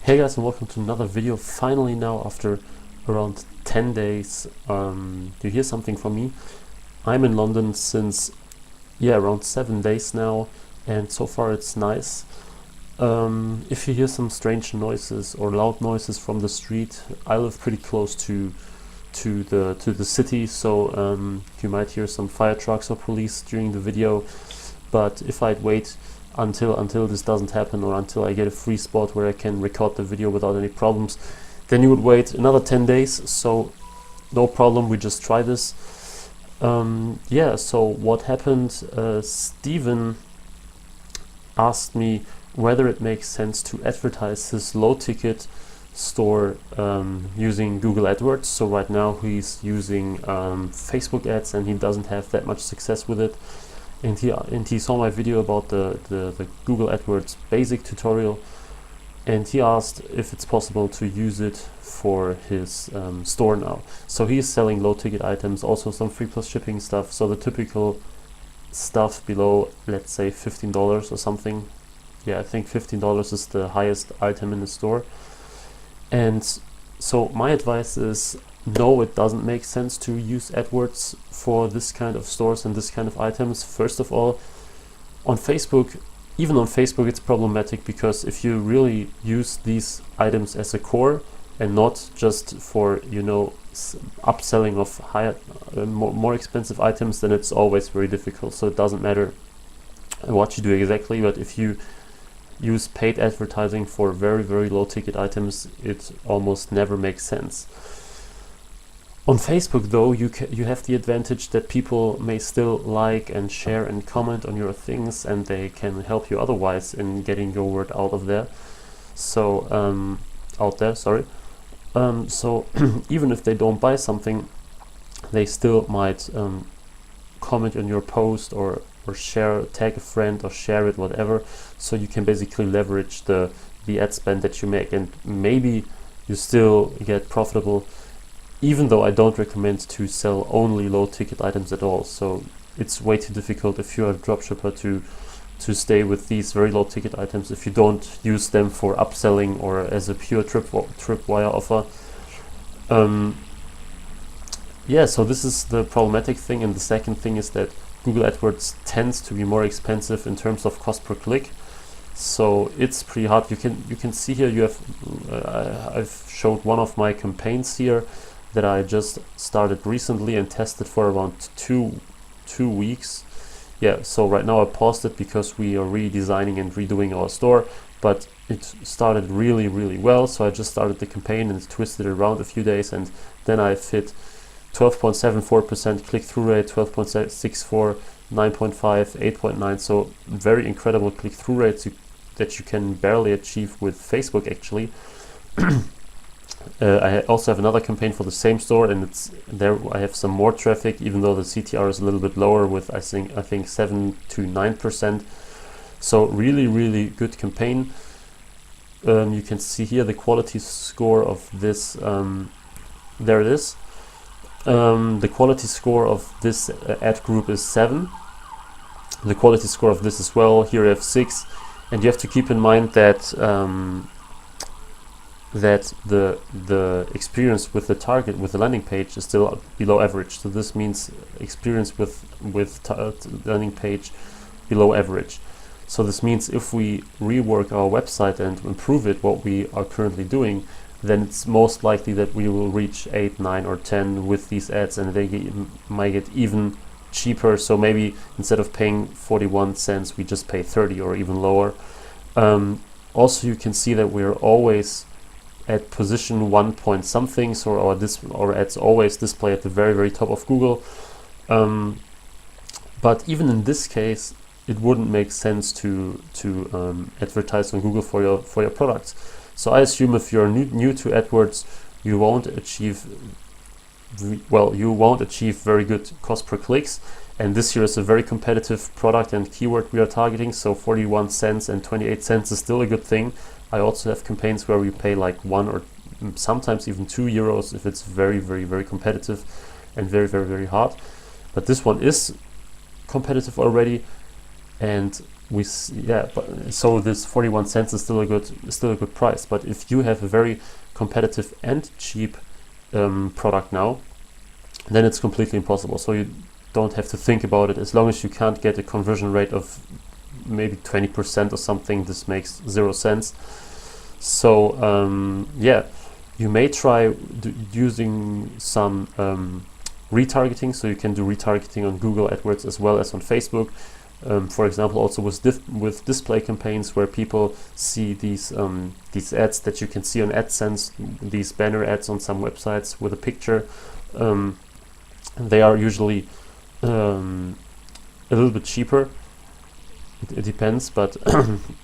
Hey guys, and welcome to another video. Finally now, after around 10 days, you hear something from me. I'm in London since, around 7 days now, and so far it's nice. If you hear some strange noises or loud noises from the street, I live pretty close to the city, so you might hear some fire trucks or police during the video. But if I'd wait until this doesn't happen, or until I get a free spot where I can record the video without any problems, then you would wait another 10 days. So no problem, we just try this. So what happened, Steven asked me whether it makes sense to advertise his low ticket store using Google AdWords. So right now he's using Facebook ads, and he doesn't have that much success with it. And he saw my video about the Google AdWords basic tutorial, and he asked if it's possible to use it for his store now. So he's selling low ticket items, also some free plus shipping stuff, so the typical stuff below, let's say $15 or something. I think $15 is the highest item in the store. And so my advice is, no, it doesn't make sense to use AdWords for this kind of stores and this kind of items. First of all, on Facebook, even on Facebook, it's problematic, because if you really use these items as a core and not just for, upselling of higher, more expensive items, then it's always very difficult. So it doesn't matter what you do exactly, but if you use paid advertising for very, very low ticket items, it almost never makes sense. On Facebook, though, you have the advantage that people may still like and share and comment on your things, and they can help you otherwise in getting your word out of there. So so even if they don't buy something, they still might comment on your post, or share, tag a friend, or share it, whatever. So you can basically leverage the ad spend that you make, and maybe you still get profitable, even though I don't recommend to sell only low ticket items at all. So it's way too difficult if you're a dropshipper to stay with these very low ticket items if you don't use them for upselling or as a pure tripwire offer. So this is the problematic thing. And the second thing is that Google AdWords tends to be more expensive in terms of cost per click. So it's pretty hard. You can see here, you have I've showed one of my campaigns here that I just started recently and tested for around two weeks. So right now I paused it because we are redesigning and redoing our store, but it started really, really well. So I just started the campaign and twisted it around a few days, and then I've hit 12.74% click-through rate, 12.64, 9.5, 8.9. So very incredible click-through rates that you can barely achieve with Facebook, actually. I also have another campaign for the same store, and I have some more traffic, even though the CTR is a little bit lower, with I think 7 to 9%. So really, really good campaign. You can see here the quality score of this. There it is. The quality score of this ad group is 7. The quality score of this as well, here I have 6. And you have to keep in mind that the experience with the target, with the landing page, is still below average. So this means experience with landing page below average. So this means if we rework our website and improve it, what we are currently doing, then it's most likely that we will reach 8, 9, or 10 with these ads, and they might get even cheaper. So maybe instead of paying 41 cents, we just pay 30 or even lower. Also, you can see that we're always at position 1 point something, so our ads always display at the very, very top of Google. But even in this case, it wouldn't make sense to advertise on Google for your products. So I assume if you're new to AdWords, you won't achieve very good cost per clicks. And this here is a very competitive product and keyword we are targeting, so 41 cents and 28 cents is still a good thing. I also have campaigns where we pay like 1 or sometimes even 2 euros if it's very, very, very competitive and very, very, very hard. But this one is competitive already, and but so this 41 cents is still a good price. But if you have a very competitive and cheap product now, then it's completely impossible. So you don't have to think about it. As long as you can't get a conversion rate of maybe 20% or something, this makes 0 cents. So yeah, you may try using some retargeting. So you can do retargeting on Google AdWords as well as on Facebook. For example, also with display campaigns where people see these ads that you can see on AdSense, these banner ads on some websites with a picture. They are usually a little bit cheaper. It depends, but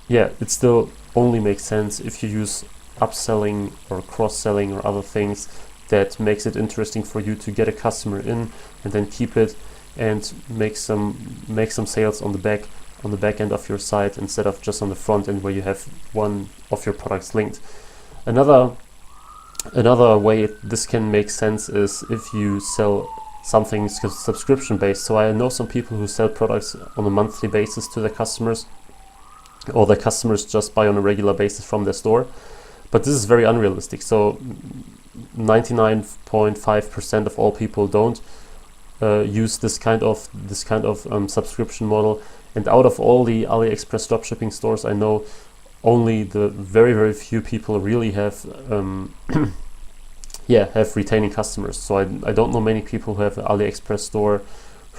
yeah, it still only makes sense if you use upselling or cross-selling or other things that makes it interesting for you to get a customer in and then keep it and make some sales on the back end of your site instead of just on the front end where you have one of your products linked. Another way this can make sense is if you sell something subscription based. So I know some people who sell products on a monthly basis to their customers, or their customers just buy on a regular basis from their store. But this is very unrealistic. So 99.5% of all people don't use this kind of subscription model. And out of all the AliExpress dropshipping stores, I know only the very few people really have have retaining customers. So I don't know many people who have an AliExpress store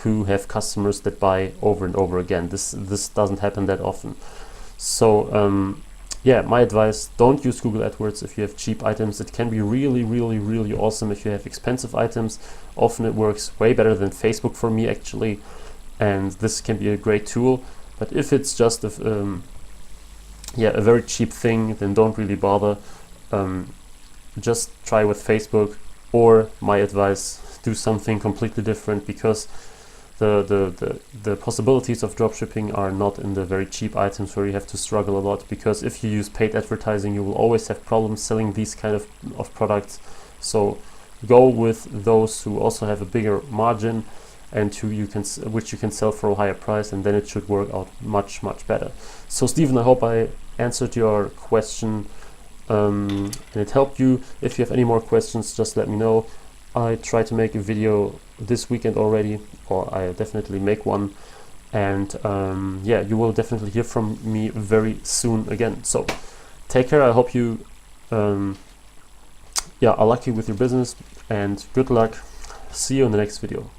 who have customers that buy over and over again. This doesn't happen that often. So yeah, my advice, don't use Google AdWords if you have cheap items. It can be really awesome if you have expensive items. Often it works way better than Facebook for me actually, and this can be a great tool. But if it's just a very cheap thing, then don't really bother. Just try with Facebook, or my advice, do something completely different, because the possibilities of dropshipping are not in the very cheap items where you have to struggle a lot, because if you use paid advertising you will always have problems selling these kind of products. So go with those who also have a bigger margin and which you can sell for a higher price, and then it should work out much better. So Stephen, I hope I answered your question and it helped you. If you have any more questions, just let me know. I try to make a video this weekend already, or I definitely make one, and yeah, you will definitely hear from me very soon again. So take care. I hope you are lucky with your business, and good luck. See you in the next video.